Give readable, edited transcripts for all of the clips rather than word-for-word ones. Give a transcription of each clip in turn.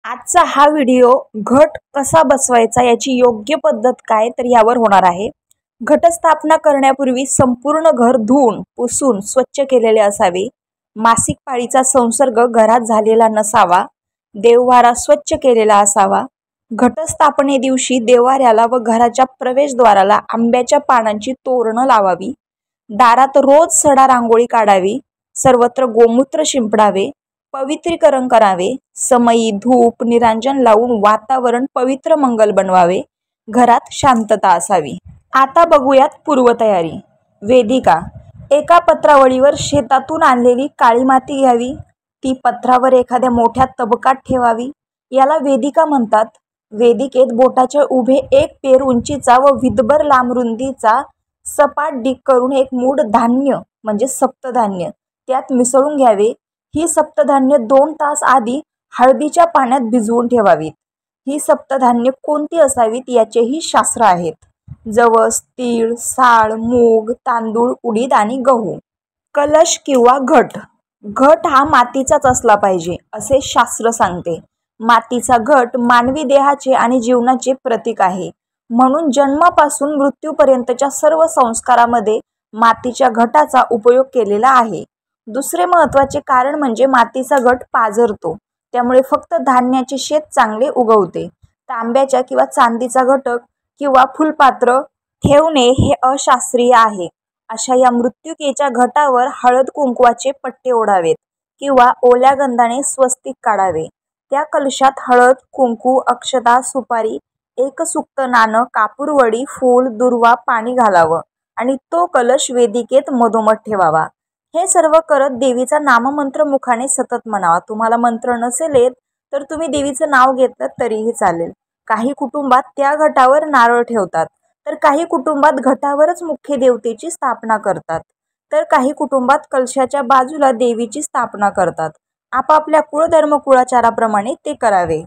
आजचा हा व्हिडिओ घट कसा बसवायचा याची योग्य पद्धत काय तर यावर होणार आहे। घटस्थापना करण्यापूर्वी संपूर्ण घर धुवून पुसून स्वच्छ केलेले असावे। मासिक पाळीचा संसर्ग घरात झालेला नसावा। देववारा स्वच्छ केलेला असावा। घटस्थापने दिवशी देवाऱ्याला व घराच्या प्रवेशद्वाराला आंब्याच्या पानांची तोरणं लावावी। दारात रोज सडा रांगोळी काढावी। सर्वत्र गोमूत्र शिंपडावे। पवित्रीकरण करावे। समयी धूप निरांजन लावून वातावरण पवित्र मंगल बनवावे। घरात शांतता असावी। आता बघूयात पूर्वतयारी। वेदिका। एका पत्रावळीवर शेतातून आणलेली काळी माती घ्यावी। ती पत्रावर एखाद्या मोठ्या तबकात ठेवावी। याला वेदिका म्हणतात। वेदिकेत बोटाच्या उभे 1 पेर उंचीचा व विदभर लांब रुंदीचा सपाट डीग करून एक मूठ धान्य म्हणजे सप्तधान्य त्यात मिसळून घ्यावे। ही सप्तधान्य 2 तास आधी हळदीच्या पाण्यात भिजवून ठेवावीत। ही सप्तधान्य कोणती असावीत याचेही शास्त्र आहेत। जवस, तीळ, साळ, मूग, तांदूळ, उडीद आणि गहू। कलश किंवा घट। घट हा मातीचाच असला पाहिजे असे शास्त्र सांगते। मातीचा घट मानवी देहाचे आणि जीवनाचे प्रतीक आहे। म्हणून जन्मापासून मृत्यूपर्यंतच्या सर्व संस्कारामध्ये मातीच्या घटाचा उपयोग केलेला आहे। दुसरे महत्त्वाचे कारण म्हणजे मातीचा घट पाझरतो, त्यामुळे फक्त धान्याचे शेत चांगले उगवते। तांब्याच्या किंवा चांदीचा घटक किंवा फुलपात्र ठेवणे हे अशास्त्रीय आहे। अशा या मृत्युकेच्या घटावर हळद कुंकवाचे पट्टे ओढावेत किंवा ओल्या गंधाने स्वस्तिक काढावे। त्या कलशात हळद, कुंकू, अक्षता, सुपारी, एक सुक्त नाणं, कापूरवडी, फूल, दुर्वा, पाणी घालावं आणि तो कलश वेदिकेत मधोमध ठेवावा। हे सर्व करत देवीचा नाममंत्र मुखाने सतत म्हणावा। तुम्हाला मंत्र नसेल येत तर तुम्ही देवीचं नाव घेतलं तरीही चालेल। काही कुटुंबात त्या घटावर नारळ ठेवतात, तर काही कुटुंबात घटावरच मुख्य देवतेची स्थापना करतात, तर काही कुटुंबात कलशाच्या बाजूला देवीची स्थापना करतात। आपापल्या कुळधर्म कुळाचाराप्रमाणे ते करावे।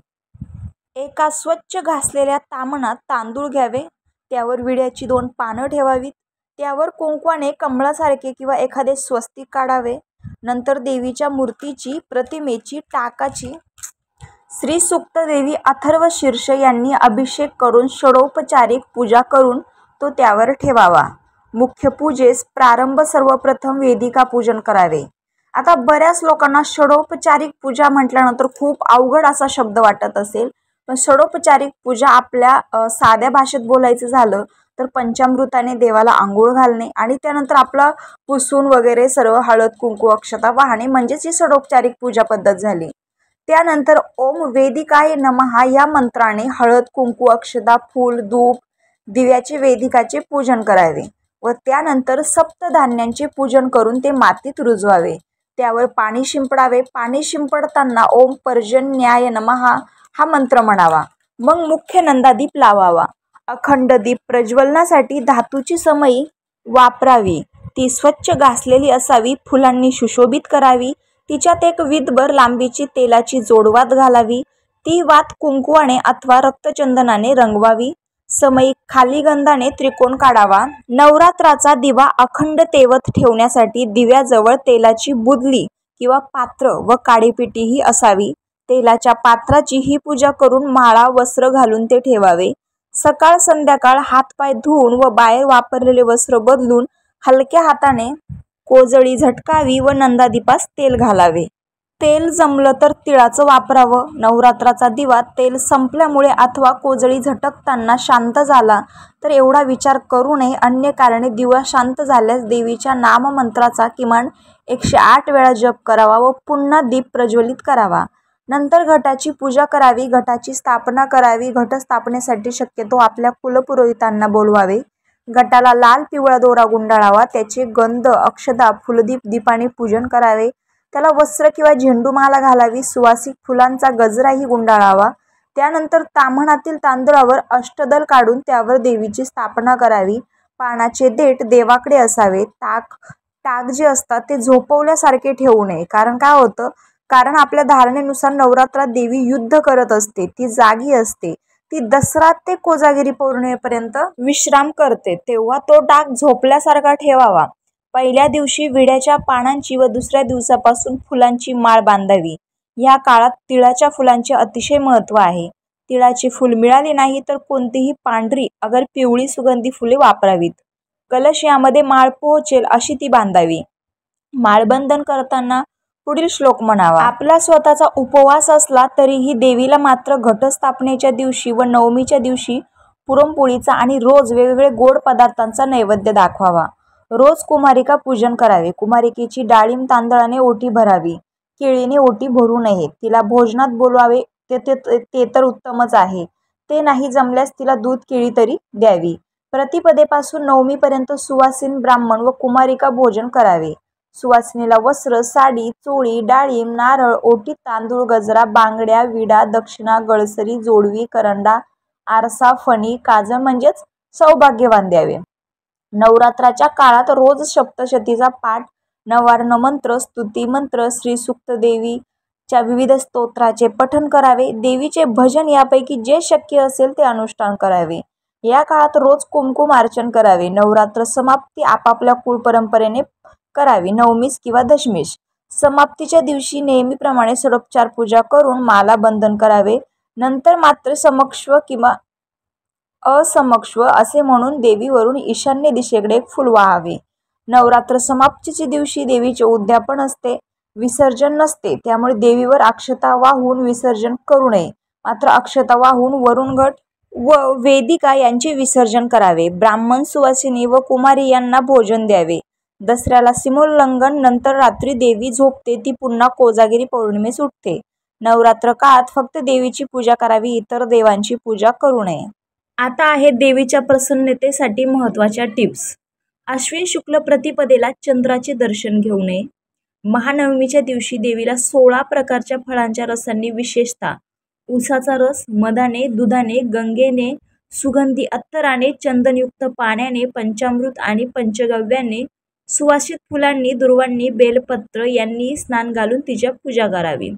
एका स्वच्छ घासलेल्या ताम्हणात तांदूळ घ्यावे। त्यावर विड्याची 2 पानं ठेवावीत। त्यावर कुंकवाने कमळासारखे किंवा एखादे स्वस्तिक काढावे। नंतर देवीच्या मूर्तीची प्रतिमेची टाकाची श्री सूक्त देवी अथर्व शीर्ष यांनी अभिषेक करून षडोपचारिक पूजा करून तो त्यावर ठेवावा। मुख्य पूजेस प्रारंभ सर्वप्रथम वेदिका पूजन करावे। आता बऱ्याच लोकांना षडोपचारिक पूजा म्हटल्यानंतर खूप अवघड असा शब्द वाटत असेल, पण षडोपचारिक पूजा आपल्या साध्या भाषेत बोलायचं झालं तर पंचामृताने देवाला आंघोळ घालणे आणि त्यानंतर आपला पुसून वगैरे सर्व हळद कुंकू अक्षता वाहणे म्हणजेच ही षडोपचारिक पूजा पद्धत झाली। त्यानंतर ओम वेदिकाय नमः या मंत्राने हळद कुंकू अक्षता फूल धूप दिव्याचे वेदिकाचे पूजन करावे व त्यानंतर सप्तधान्यांचे पूजन करून ते मातीत रुजवावे। त्यावर पाणी शिंपडावे। पाणी शिंपडताना ओम पर्जन्याय नमः हा मंत्र म्हणावा। मग मुख्य नंदादीप लावावा। अखंड दीप प्रज्वलनासाठी धातूची समई वापरावी। ती स्वच्छ घासलेली असावी। फुलांनी सुशोभित करावी। तिच्यात एक विदभर लांबीची तेलाची जोडवात घालावी। ती वात कुंकवाने अथवा रक्तचंदनाने रंगवावी। समई खाली गंधाने त्रिकोण काढावा। नवरात्राचा दिवा अखंड तेवत ठेवण्यासाठी दिव्याजवळ तेलाची बुदली किंवा पात्र व काडीपिटी ही असावी। तेलाच्या पात्राची ही पूजा करून माळा वस्त्र घालून ते ठेवावे। सकाळ संध्याकाळ हातपाय धुवून व बाहेर वापरलेले वस्त्र बदलून हलक्या हाताने कोजळी झटकावी व नंदादीपास तेल घालावे। तेल जमलं तर तिळाचं वापरावं। नवरात्राचा दिवा तेल संपल्यामुळे अथवा कोजळी झटकताना शांत झाला तर एवढा विचार करू नये, अन्य कारणे दिवा शांत झाल्यास देवीच्या नाममंत्राचा किमान 108 वेळा जप करावा व पुन्हा दीप प्रज्वलित करावा। नंतर घटाची पूजा करावी। घटाची स्थापना करावी। घटस्थापनेसाठी शक्यतो आपल्या कुलपुरोहितांना बोलवावे। घटाला लाल पिवळा दोरा गुंडाळावा। त्याचे गंध अक्षता फुलदीप दीपाने पूजन करावे। त्याला वस्त्र किंवा झेंडूमाला घालावी। सुवासिक फुलांचा गजराही गुंडाळावा। त्यानंतर ताम्हणातील तांदूळावर अष्टदल काढून त्यावर देवीची स्थापना करावी। पानाचे देठ देवाकडे असावे। टाक जे असतात ते झोपवल्यासारखे ठेवू नये, कारण काय होतं, कारण आपल्या धारणेनुसार नवरात्रात देवी युद्ध करत असते, ती जागी असते, ती दसरा ते कोजागिरी पौर्णिमेपर्यंत विश्राम करते, तेव्हा तो टाक झोपल्यासारखा ठेवावा। पहिल्या दिवशी विड्याच्या पानांची व दुसऱ्या दिवसापासून फुलांची माळ बांधावी। या काळात तिळाच्या फुलांचे अतिशय महत्त्व आहे. तिळाचे फूल मिळाले नाही तर कोणतीही पांढरी अगर पिवळी सुगंधी फुले वापरावीत. कलश यामध्ये माळ पोहोचेल अशी ती बांधावी. माळबंधन करताना पुढील श्लोक म्हणावा. आपला स्वतःचा उपवास असला तरीही देवीला मात्र घटस्थापनेच्या दिवशी व नवमीच्या दिवशी पुरणपोळीचा आणि रोज वेगवेगळे गोड पदार्थांचा नैवेद्य दाखवावा. रोज कुमारिका पूजन करावे. कुमारिकेची डाळिंब तांदळाने ओटी भरावी. केळीने ओटी भरू नये. तिला भोजनात बोलवावे ते तर उत्तमच आहे. ते नाही जमल्यास तिला दूध केळी तरी द्यावी. प्रतिपदेपासून नवमीपर्यंत सुवासिनी ब्राह्मण व कुमारिका भोजन करावे. सुवासिनीला वस्त्र, साडी, चोळी, डाळिंब, नारळ, ओटीत तांदूळ, गजरा, बांगड्या, विडा, दक्षिणा, गळसरी, जोडवी, करंडा, आरसा, फणी, काजळ म्हणजेच सौभाग्यवान द्यावे. नवरात्राच्या काळात रोज सप्तशतीचा पाठ, नवार्ण मंत्र, स्तुती मंत्र, श्रीसूक्त, देवीच्या विविध स्तोत्राचे पठण करावे. देवीचे भजन यापैकी जे शक्य असेल ते अनुष्ठान करावे. या काळात रोज कुमकुम अर्चन करावे. नवरात्र समाप्ती आपापल्या कुळपरंपरेने करावी. नवमीस किंवा दशमीस समाप्तीच्या दिवशी नेहमीप्रमाणे षोडोपचार पूजा करून माला बंधन करावे. नंतर मात्र समक्ष्व किंवा असमक्ष्व असे म्हणून देवीवरून ईशान्य दिशेकडे एक फूल वाहावे. नवरात्र समाप्तीच्या दिवशी देवीचे उद्यापन असते, विसर्जन नसते. त्यामुळे देवीवर अक्षता वाहून विसर्जन करू नये. मात्र अक्षता वाहून वरुण घट व वेदिका यांचे विसर्जन करावे. ब्राह्मण, सुवासिनी व कुमारी यांना भोजन द्यावे. दसऱ्याला सीमोल्लंघन नंतर रात्री देवी झोपते ती पुन्हा कोजागिरी पौर्णिमेस उठते. नवरात्र काळात फक्त देवीची पूजा करावी, इतर देवांची पूजा करू नये. आता आहेत देवीच्या प्रसन्नतेसाठी महत्त्वाच्या टिप्स. अश्विन शुक्ल प्रतिपदेला चंद्राचे दर्शन घेऊ नये. महानवमीच्या दिवशी देवीला 16 प्रकारच्या फळांच्या रसांनी, विशेषतः ऊसाचा रस, मधाने, दुधाने, गंगेने, सुगंधी अत्तराने, चंदनयुक्त पाण्याने, पंचामृत आणि पंचगव्याने, सुवासित फुलांनी, दुर्वांनी, बेलपत्र यांनी स्नान घालून तिच्या पूजा करावी.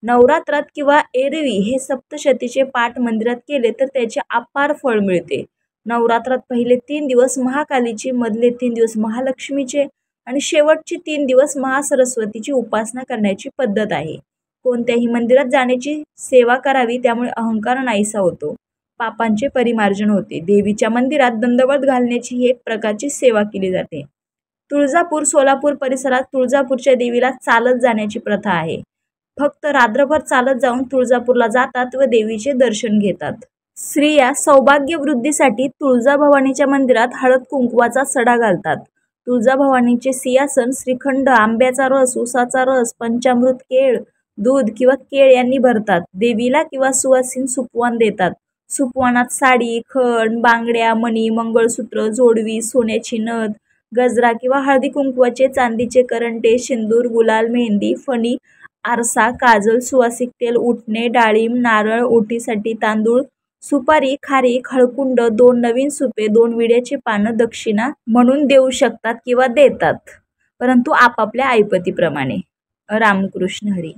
नवरात्रात किंवा एरवी हे सप्तशतीचे पाठ मंदिरात केले तर त्याचे अपार फळ मिळते. नवरात्रात पहिले 3 दिवस महाकालीची, मधले 3 दिवस महालक्ष्मीचे आणि शेवटचे 3 दिवस महासरस्वतीची उपासना करण्याची पद्धत आहे. कोणत्याही मंदिरात जाण्याची सेवा करावी, त्यामुळे अहंकार नाहीसा होतो, पापांचे परिमार्जन होते. देवीच्या मंदिरात दंडवत घालण्याची ही एक प्रकारची सेवा केली जाते. तुळजापूर, सोलापूर परिसरात तुळजापूरच्या देवीला चालत जाण्याची प्रथा आहे. फक्त रात्रभर चालत जाऊन तुळजापूरला जातात व देवीचे दर्शन घेतात. स्त्रिया सौभाग्यवृद्धीसाठी तुळजाभवानीच्या मंदिरात हळद कुंकवाचा सडा घालतात. तुळजाभवानीचे सिंहासन श्रीखंड, आंब्याचा रस, उसाचा रस, पंचामृत, केळ, दूध किंवा केळ यांनी भरतात. देवीला किंवा सुवासिन सुपवान देतात. सुपवानात साडी, खण, बांगड्या, मणी, मंगळसूत्र, जोडवी, सोन्याची नथ, गजरा किंवा हळदी कुंकवाचे, चांदीचे करंटे, सिंदूर, गुलाल, मेहंदी, फणी, आरसा, काजल, सुवासिक तेल, उटणे, डाळिंब, नारळ, ओटीसाठी तांदूळ, सुपारी, खारीक, हळकुंड, 2 नवीन सुपे, 2 विड्याचे पानं दक्षिणा म्हणून देऊ शकतात किंवा देतात, परंतु आपापल्या ऐपतीप्रमाणे. रामकृष्ण हरी.